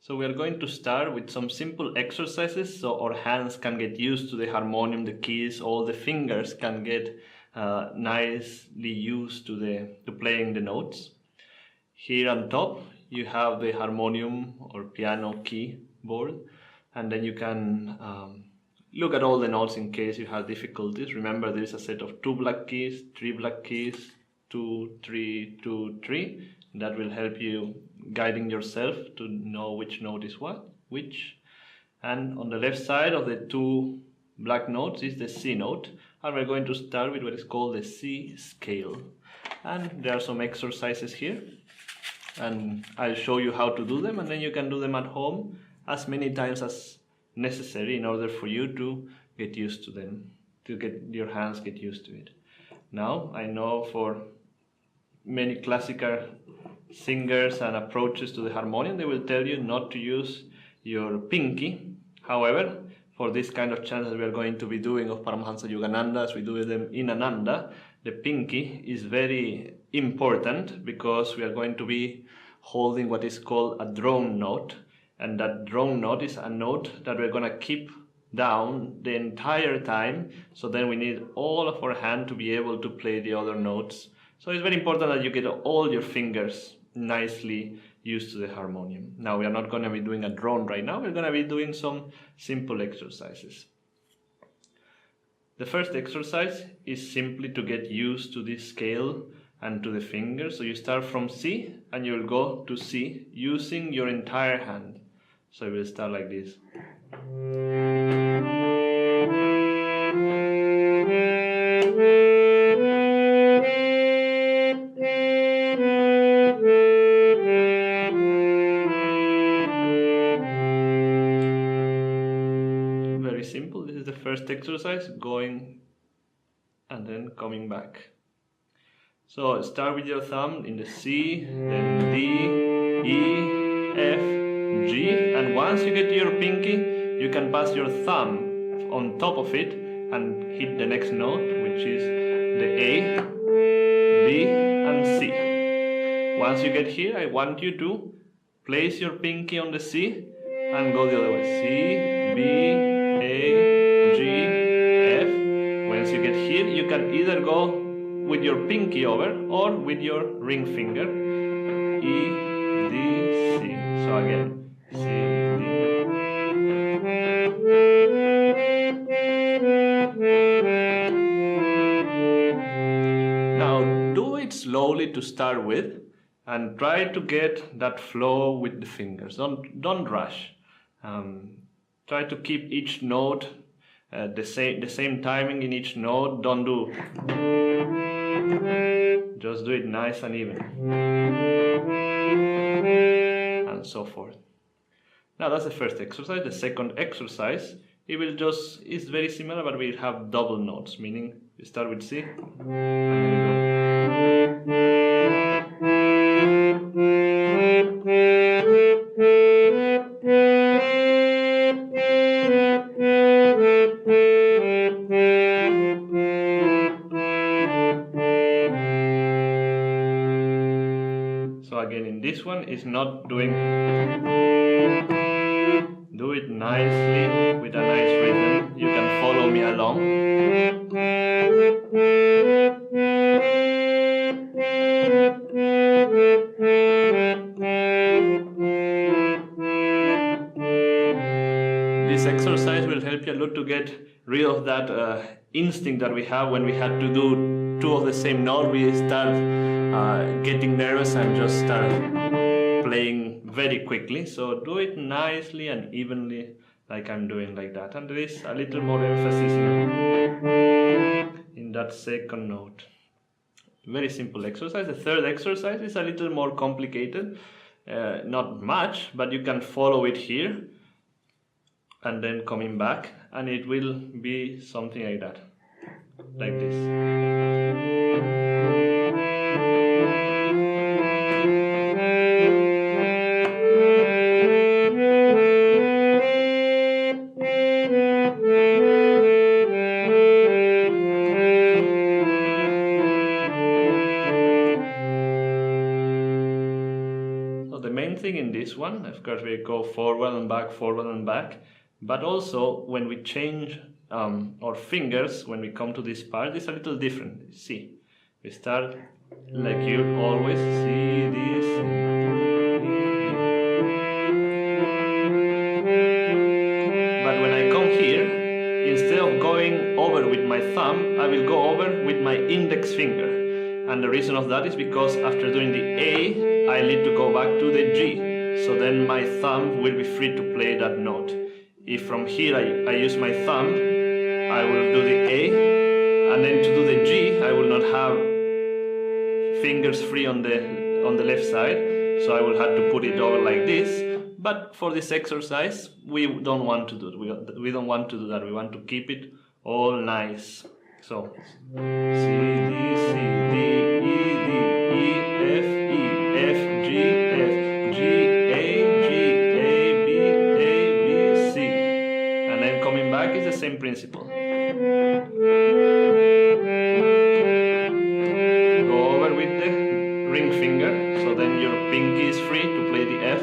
So we are going to start with some simple exercises so our hands can get used to the harmonium, the keys, all the fingers can get nicely used to playing the notes. Here on top you have the harmonium or piano keyboard, and then you can look at all the notes in case you have difficulties. Remember, there is a set of 2 black keys, 3 black keys, 2, 3, 2, 3. That will help you guiding yourself to know which note is which. And on the left side of the 2 black notes is the C note, and we're going to start with what is called the C scale. And there are some exercises here, and I'll show you how to do them, and then you can do them at home as many times as necessary in order for you to get used to them, to get your hands get used to it. Now, I know for many classical singers and approaches to the harmonium, they will tell you not to use your pinky. However, for this kind of chants that we are going to be doing of Paramhansa Yogananda, as we do them in Ananda, the pinky is very important because we are going to be holding what is called a drone note, and that drone note is a note that we're going to keep down the entire time, so then we need all of our hand to be able to play the other notes. So it's very important that you get all your fingers nicely used to the harmonium. Now, we are not going to be doing a drone right now, we're going to be doing some simple exercises. The first exercise is simply to get used to this scale and to the fingers. So you start from C and you will go to C using your entire hand. So you will start like this. Very simple. This is the first exercise, going and then coming back. So start with your thumb in the C, then D, E, F, G, and once you get to your pinky, you can pass your thumb on top of it and hit the next note, which is the A, B, and C. Once you get here, I want you to place your pinky on the C and go the other way. C, B, A, G, F. Once you get here, you can either go with your pinky over or with your ring finger. E, D, C. So again. C, D. Now do it slowly to start with, and try to get that flow with the fingers. Don't rush. Try to keep each note the same timing in each note. Don't do. Just do it nice and even, and so forth. Now that's the first exercise. The second exercise, it's very similar, but we'll have double notes, meaning you start with C, and then so again, in this one, is not doing. Do it nicely with a nice rhythm. You can follow me along. This exercise will help you a lot to get rid of that instinct that we have when we had to do 2 of the same note. We start getting nervous and just start playing very quickly. So do it nicely and evenly, like I'm doing like that. And there is a little more emphasis in that second note. Very simple exercise. The third exercise is a little more complicated. Not much, but you can follow it here and then coming back, and it will be something like that, like this. thing in this one one. Of course, we go forward and back. But also, when we change our fingers, when we come to this part, it's a little different. See, we start like you always see this. But when I come here, instead of going over with my thumb, I will go over with my index finger. And the reason of that is because after doing the A, I need to go back to the G. So then my thumb will be free to play that note. If from here I use my thumb, I will do the A, and then to do the G, I will not have fingers free on the left side, so I will have to put it over like this. But for this exercise, we don't want to do it. We don't want to do that. We want to keep it all nice. So C, D, C, D, E, D, E, F, E, F, G, F, G, A, G, A, B, A, B, C. And then coming back is the same principle. Go over with the ring finger, so then your pinky is free to play the F.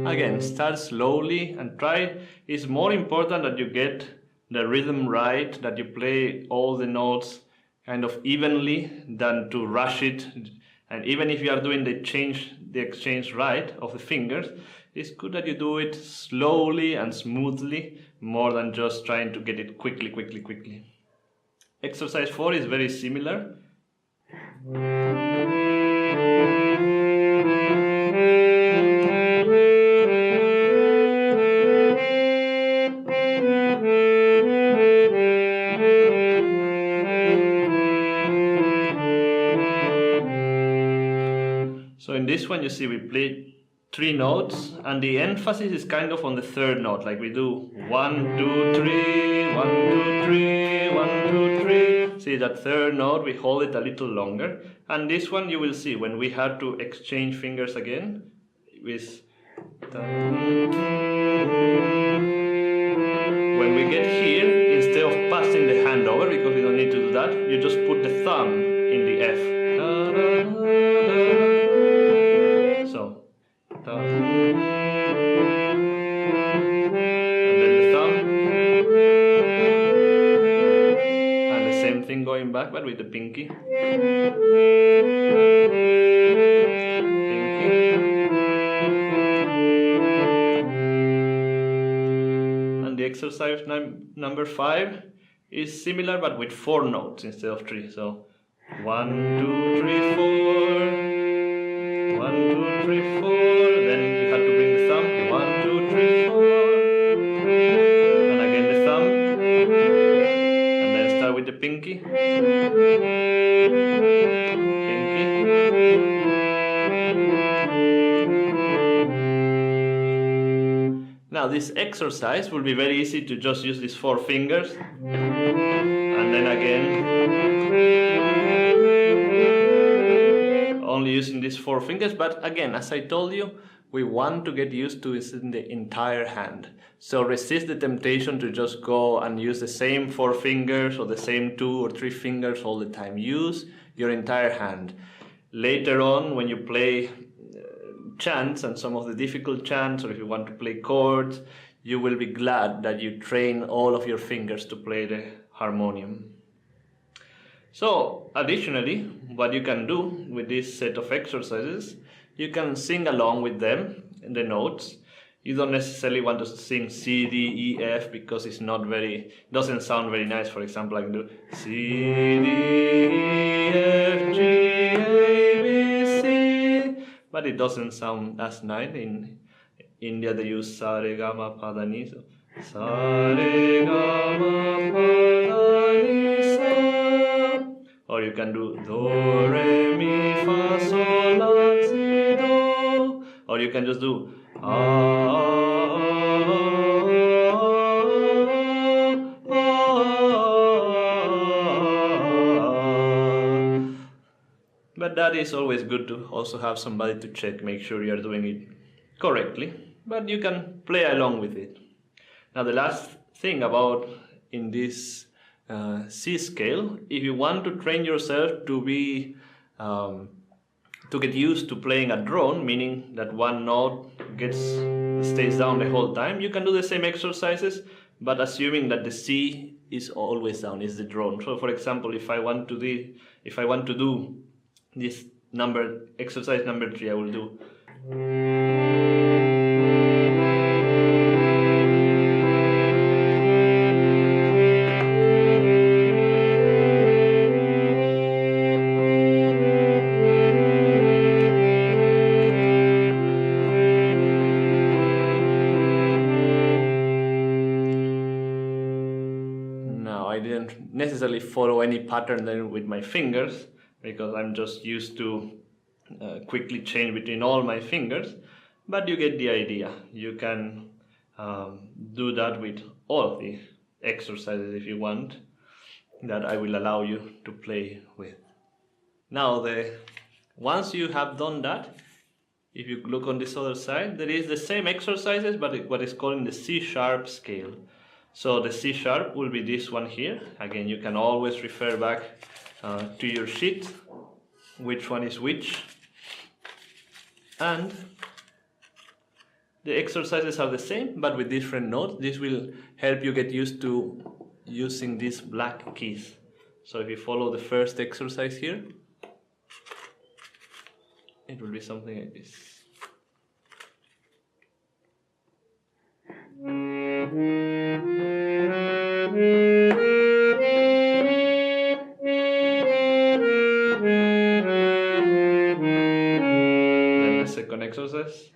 Again, start slowly and try. It's more important that you get the rhythm right, that you play all the notes kind of evenly than to rush it. And even if you are doing the exchange right of the fingers, it's good that you do it slowly and smoothly more than just trying to get it quickly. Exercise 4 is very similar. So in this one, you see we play 3 notes, and the emphasis is kind of on the third note, like we do 1, 2, 3, 1, 2, 3, 1, 2, 3. See that third note, we hold it a little longer. And this one you will see when we have to exchange fingers again with when we get here, instead of passing the hand over, because we don't need to do that, you just put the thumb in the F. So, and then the thumb, and the same thing going back, but with the pinky. And the exercise number 5 is similar, but with 4 notes instead of 3. So 1, 2, 3, 4. 1, 2, 3, 4. Then you have to bring the thumb. 1, 2, 3, 4. And again the thumb. And then start with the pinky. Pinky. Now this exercise will be very easy to just use these 4 fingers. And then again, only using these 4 fingers, but again, as I told you, we want to get used to it in the entire hand. So resist the temptation to just go and use the same 4 fingers or the same 2 or 3 fingers all the time. Use your entire hand. Later on, when you play chants and some of the difficult chants, or if you want to play chords, you will be glad that you train all of your fingers to play the harmonium. So, additionally, what you can do with this set of exercises, you can sing along with them in the notes. You don't necessarily want to sing C, D, E, F because it's doesn't sound very nice. For example, I can do C, D, E, F, G, A, B, C, but it doesn't sound as nice. In India, they use Sa, Re, Ga, Ma, Pa, Da, Ni. So, Sa, Re, Ga, Ma, Pa, Da, Ni, Sa. Or you can do Do, Re, Mi, Fa, Sol, La, Si, Do. Or you can just do But that is always good to also have somebody to check, make sure you're doing it correctly. But you can play along with it. Now the last thing about in this C scale, if you want to train yourself to be to get used to playing a drone, meaning that one note stays down the whole time, you can do the same exercises, but assuming that the C is always down, is the drone. So for example, if I want to do this exercise number 3, I will do. Now I didn't necessarily follow any pattern then with my fingers, because I'm just used to quickly change between all my fingers, but you get the idea. You can do that with all the exercises if you want, that I will allow you to play with. Now once you have done that, if you look on this other side, there is the same exercises, but what is called in the C sharp scale. So the C sharp will be this one here. Again, you can always refer back to your sheet, which one is which. And the exercises are the same, but with different notes. This will help you get used to using these black keys. So if you follow the first exercise here, it will be something like this. Then the second exercise.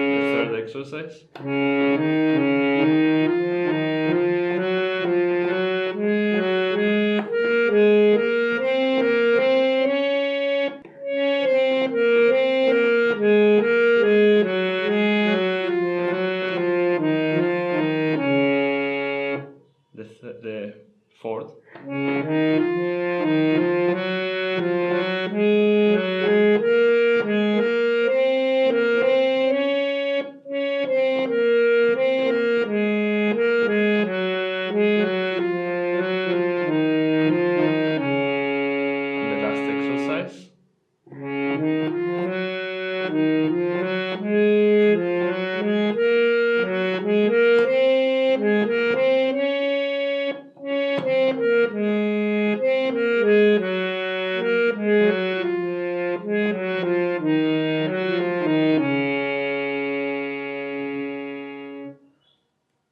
The third exercise. The fourth. And the last exercise.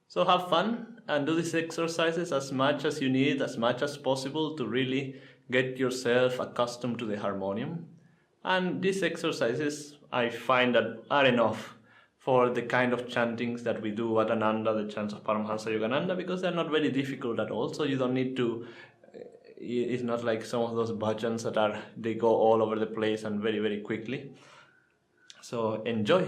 So have fun and do these exercises as much as you need, as much as possible, to really get yourself accustomed to the harmonium. And these exercises I find that are enough for the kind of chantings that we do at Ananda, the chants of Paramhansa Yogananda, because they're not very difficult at all. So you don't need to, it's not like some of those bhajans that they go all over the place and very, very quickly. So enjoy.